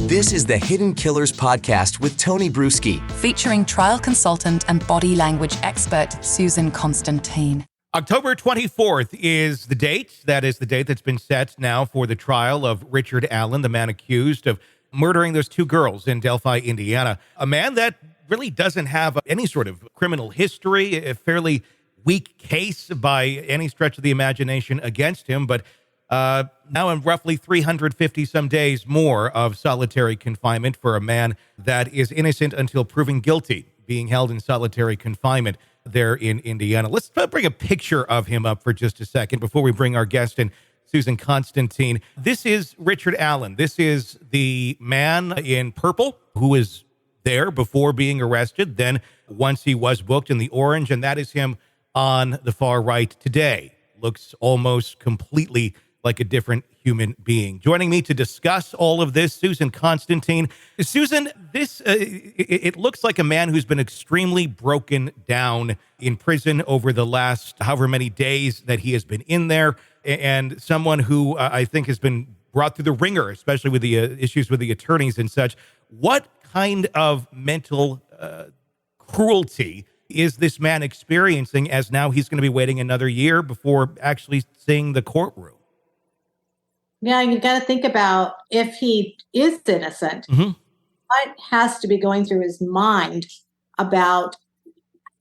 This is the Hidden Killers podcast with Tony Brueski, featuring trial consultant and body language expert Susan Constantine. October 24th is the date. That is the date that's been set now for the trial of Richard Allen, the man accused of murdering those two girls in Delphi, Indiana. A man that really doesn't have any sort of criminal history, a fairly weak case by any stretch of the imagination against him, but now in roughly 350 some days more of solitary confinement for a man that is innocent until proven guilty, being held in solitary confinement there in Indiana. Let's bring a picture of him up for just a second before we bring our guest in, Susan Constantine. This is Richard Allen. This is the man in purple who is there before being arrested, then once he was booked in the orange, and that is him on the far right today. Looks almost completely like a different human being. Joining me to discuss all of this, Susan Constantine. Susan, this it looks like a man who's been extremely broken down in prison over the last however many days that he has been in there, and someone who I think has been brought through the ringer, especially with the issues with the attorneys and such. What kind of mental cruelty is this man experiencing, as now he's going to be waiting another year before actually seeing the courtroom? Yeah, you got to think about if he is innocent, what has to be going through his mind about,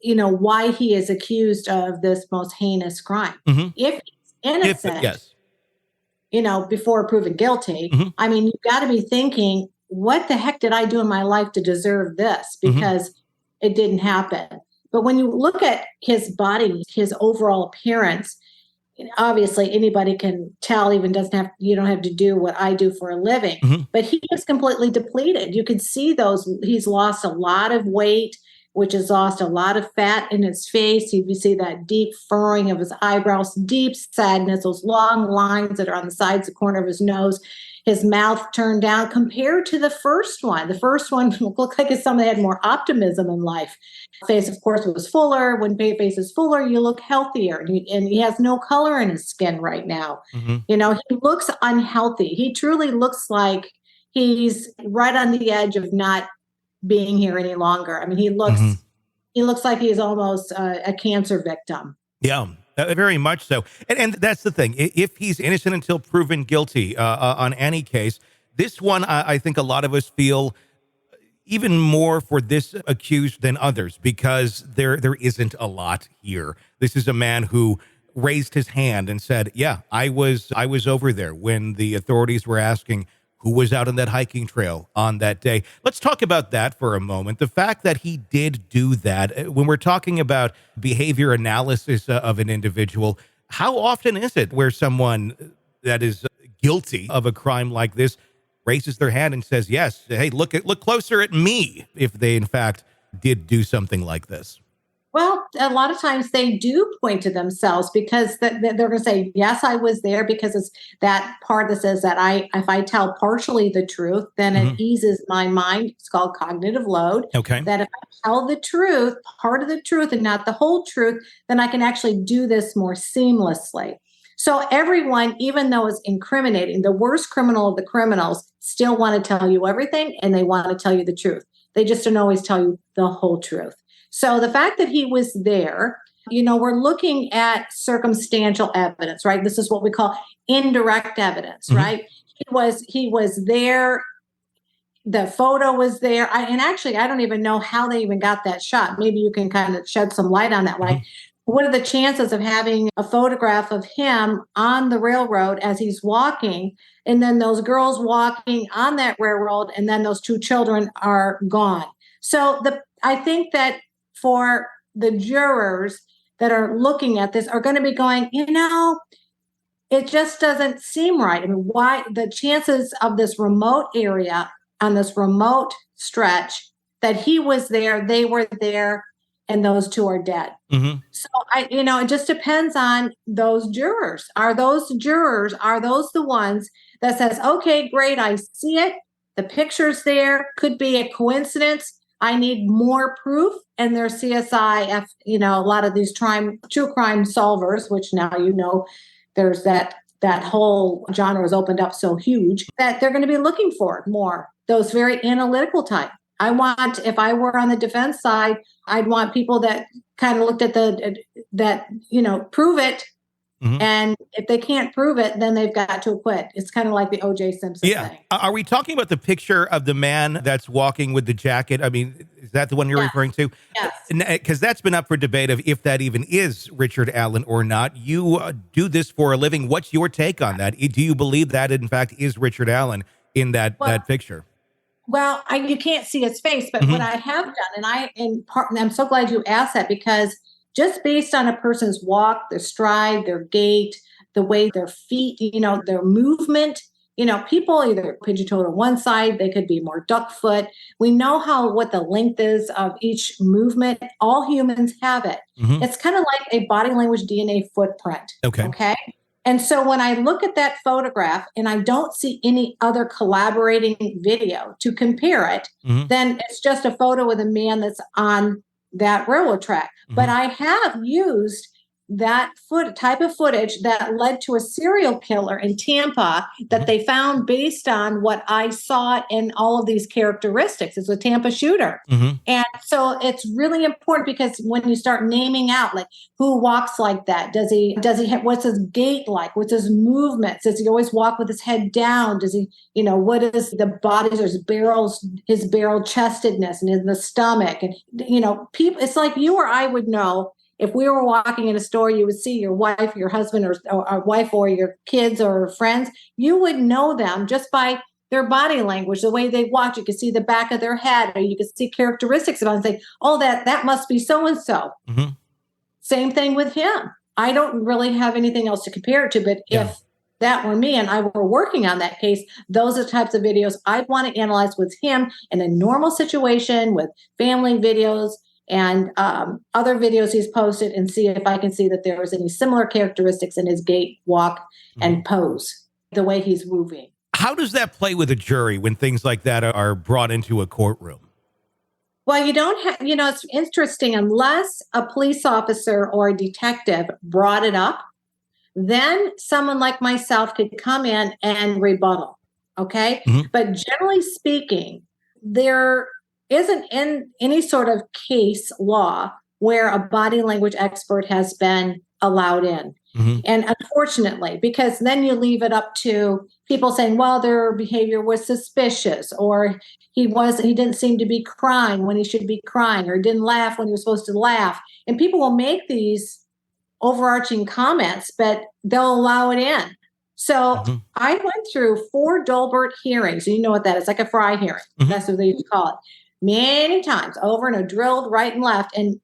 why he is accused of this most heinous crime. If he's innocent, yes. Before proven guilty, I mean, you've got to be thinking, what the heck did I do in my life to deserve this? Because it didn't happen. But when you look at his body, his overall appearance, obviously anybody can tell, you don't have to do what I do for a living, but he is completely depleted. You can see he's lost a lot of weight, which has lost a lot of fat in his face. You see that deep furrowing of his eyebrows, deep sadness, those long lines that are on the sides, the corner of his nose, his mouth turned down compared to the first one. The first one looked like someone that had more optimism in life. Face, of course, was fuller. When face is fuller, you look healthier. And he has no color in his skin right now. He looks unhealthy. He truly looks like he's right on the edge of not being here any longer. I mean, he looks like he's almost a cancer victim. Yeah. Very much so. And that's the thing. If he's innocent until proven guilty on any case, this one, I think a lot of us feel even more for this accused than others, because there isn't a lot here. This is a man who raised his hand and said, yeah, I was over there when the authorities were asking who was out on that hiking trail on that day. Let's talk about that for a moment. The fact that he did do that, when we're talking about behavior analysis of an individual, how often is it where someone that is guilty of a crime like this raises their hand and says, yes, hey, look closer at me, if they in fact did do something like this? Well, a lot of times they do point to themselves, because they're going to say, yes, I was there, because it's that part that says that if I tell partially the truth, then it eases my mind. It's called cognitive load. Okay. That if I tell the truth, part of the truth and not the whole truth, then I can actually do this more seamlessly. So everyone, even though it's incriminating, the worst criminal of the criminals still want to tell you everything, and they want to tell you the truth. They just don't always tell you the whole truth. So the fact that he was there, we're looking at circumstantial evidence, right? This is what we call indirect evidence, right? He was there. The photo was there. And actually, I don't even know how they even got that shot. Maybe you can kind of shed some light on that. Like, what are the chances of having a photograph of him on the railroad as he's walking, and then those girls walking on that railroad, and then those two children are gone? So I think that for the jurors that are looking at this are going to be going, it just doesn't seem right. I mean, why the chances of this remote area on this remote stretch that he was there, they were there, and those two are dead. So it just depends on those jurors. Are those the ones that says, okay, great, I see it. The picture's there. Could be a coincidence. I need more proof. And there's CSI, a lot of these true crime solvers, which now there's that whole genre is opened up so huge that they're going to be looking for more those very analytical type. I want, if I were on the defense side, I'd want people that kind of looked at prove it. Mhm. And if they can't prove it, then they've got to acquit. It's kind of like the O.J. Simpson thing. Are we talking about the picture of the man that's walking with the jacket? I mean, is that the one you're referring to? Yes. Because that's been up for debate of if that even is Richard Allen or not. You do this for a living. What's your take on that? Do you believe that, in fact, is Richard Allen in that picture? Well, you can't see his face, but what I have done, and I'm so glad you asked that, because just based on a person's walk, their stride, their gait, the way their feet, their movement, people either pigeon-toe to one side, they could be more duck foot. We know what the length is of each movement. All humans have it. Mhm. It's kind of like a body language DNA footprint. Okay. And so when I look at that photograph and I don't see any other collaborating video to compare it, then it's just a photo with a man that's on that railroad track. But I have used that type of footage that led to a serial killer in Tampa that they found based on what I saw in all of these characteristics. It's a Tampa shooter. And so it's really important, because when you start naming out, like, who walks like that? Does he have, what's his gait like? What's his movements? Does he always walk with his head down? Does he, what is the body, his barrel chestedness and in the stomach? And, people, it's like you or I would know. If we were walking in a store, you would see your wife, your husband, or wife, or your kids or friends. You would know them just by their body language, the way they walk. You could see the back of their head, or you could see characteristics about them and say, oh, that must be so-and-so. Same thing with him. I don't really have anything else to compare it to, but if that were me and I were working on that case, those are the types of videos I'd want to analyze with him in a normal situation, with family videos and other videos he's posted, and see if I can see that there is any similar characteristics in his gait, walk, and pose, the way he's moving. How does that play with a jury when things like that are brought into a courtroom? Well, you don't have, it's interesting, unless a police officer or a detective brought it up, then someone like myself could come in and rebuttal. Okay. But generally speaking, there isn't in any sort of case law where a body language expert has been allowed in. And unfortunately, because then you leave it up to people saying, well, their behavior was suspicious, or he didn't seem to be crying when he should be crying, or didn't laugh when he was supposed to laugh. And people will make these overarching comments, but they'll allow it in. So I went through 4 Dolbert hearings. You know what that is, like a Fry hearing. That's what they used to call it. Many times over, and drilled right and left. And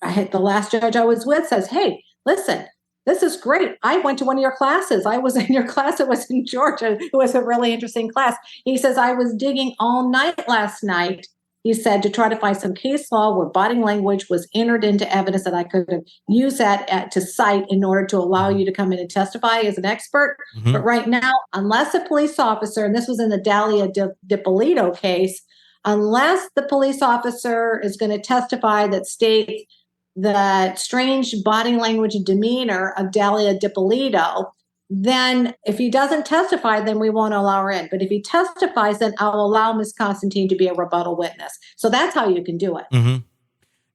the last judge I was with says, hey, listen, this is great. I went to one of your classes. I was in your class. It was in Georgia. It was a really interesting class. He says, I was digging all night last night, he said, to try to find some case law where body language was entered into evidence that I could have used that to cite in order to allow you to come in and testify as an expert. But right now, unless a police officer, and this was in the Dalia DiPolito case, unless the police officer is going to testify that states the strange body language and demeanor of Dalia DiPolito, then if he doesn't testify, then we won't allow her in. But if he testifies, then I'll allow Ms. Constantine to be a rebuttal witness. So that's how you can do it.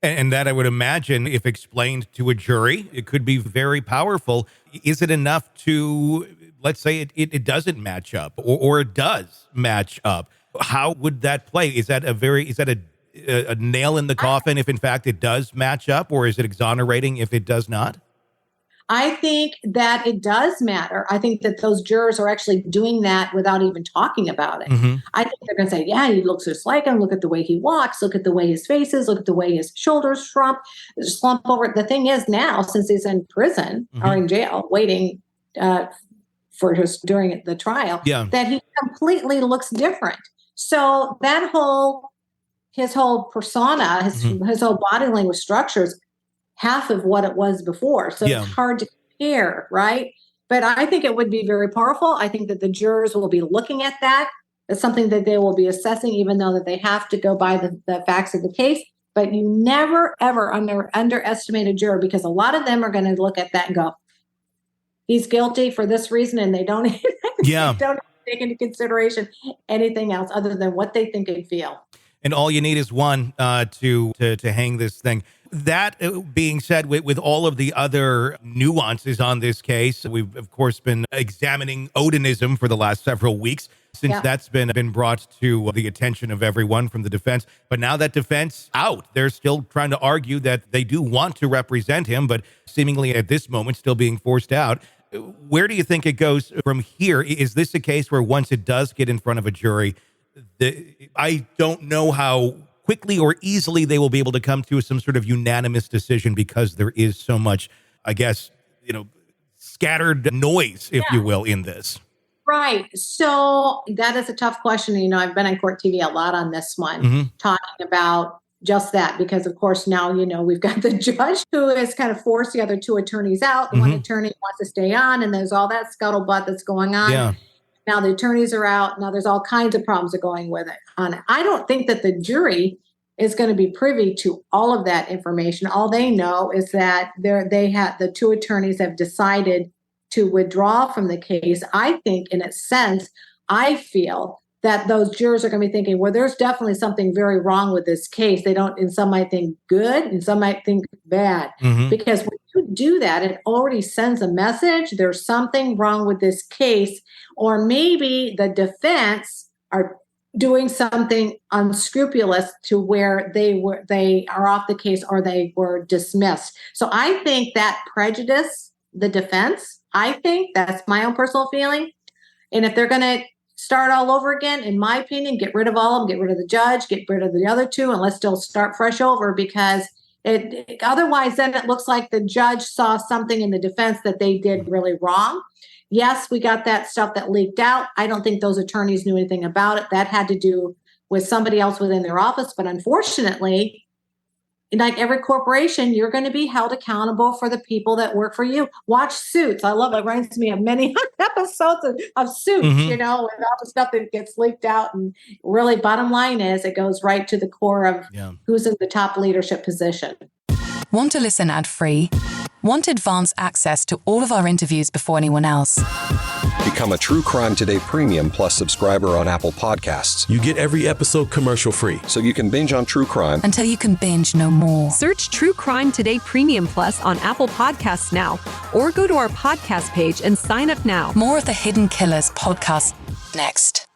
And that, I would imagine, if explained to a jury, it could be very powerful. Is it enough to, let's say it doesn't match up, or it does match up? How would that play? Is that a nail in the coffin if in fact it does match up, or is it exonerating if it does not? I think that it does matter. I think that those jurors are actually doing that without even talking about it. I think they're going to say, yeah, he looks just like him. Look at the way he walks. Look at the way his face is. Look at the way his shoulders slump over. The thing is now, since he's in prison or in jail waiting during the trial, that he completely looks different. So his whole persona, his whole body language structures, half of what it was before. So it's hard to compare, right? But I think it would be very powerful. I think that the jurors will be looking at that. It's something that they will be assessing, even though that they have to go by the facts of the case. But you never, ever underestimate a juror, because a lot of them are going to look at that and go, he's guilty for this reason, and they don't take into consideration anything else other than what they think and feel. And all you need is one to hang this thing. That being said, with all of the other nuances on this case, we've, of course, been examining Odinism for the last several weeks since that's been brought to the attention of everyone from the defense. But now that defense out, they're still trying to argue that they do want to represent him, but seemingly at this moment still being forced out. Where do you think it goes from here? Is this a case where once it does get in front of a jury, I don't know how quickly or easily they will be able to come to some sort of unanimous decision because there is so much, I guess, scattered noise, if you will, in this. Right. So that is a tough question. I've been on court TV a lot on this one, talking about just that, because of course now, we've got the judge who has kind of forced the other two attorneys out. The one attorney wants to stay on, and there's all that scuttlebutt that's going on. Yeah. Now the attorneys are out. Now there's all kinds of problems that are going with it. I don't think that the jury is going to be privy to all of that information. All they know is that the two attorneys have decided to withdraw from the case. I think, in a sense, I feel that those jurors are going to be thinking, well, there's definitely something very wrong with this case. And some might think good, and some might think bad. Because when you do that, it already sends a message. There's something wrong with this case, or maybe the defense are doing something unscrupulous to where they are off the case or they were dismissed. So I think that prejudice the defense. I think that's my own personal feeling. And if they're going to start all over again, in my opinion, get rid of all of them, get rid of the judge, get rid of the other two, and let's still start fresh over, because otherwise then it looks like the judge saw something in the defense that they did really wrong. Yes, we got that stuff that leaked out. I don't think those attorneys knew anything about it. That had to do with somebody else within their office. But unfortunately, like every corporation, you're going to be held accountable for the people that work for you. Watch Suits. I love it. It reminds me of many episodes of Suits, and all the stuff that gets leaked out. And really, bottom line is, it goes right to the core of who's in the top leadership position. Want to listen ad-free? Want advanced access to all of our interviews before anyone else? Become a True Crime Today Premium Plus subscriber on Apple Podcasts. You get every episode commercial-free, so you can binge on true crime until you can binge no more. Search True Crime Today Premium Plus on Apple Podcasts now, or go to our podcast page and sign up now. More of the Hidden Killers podcast next.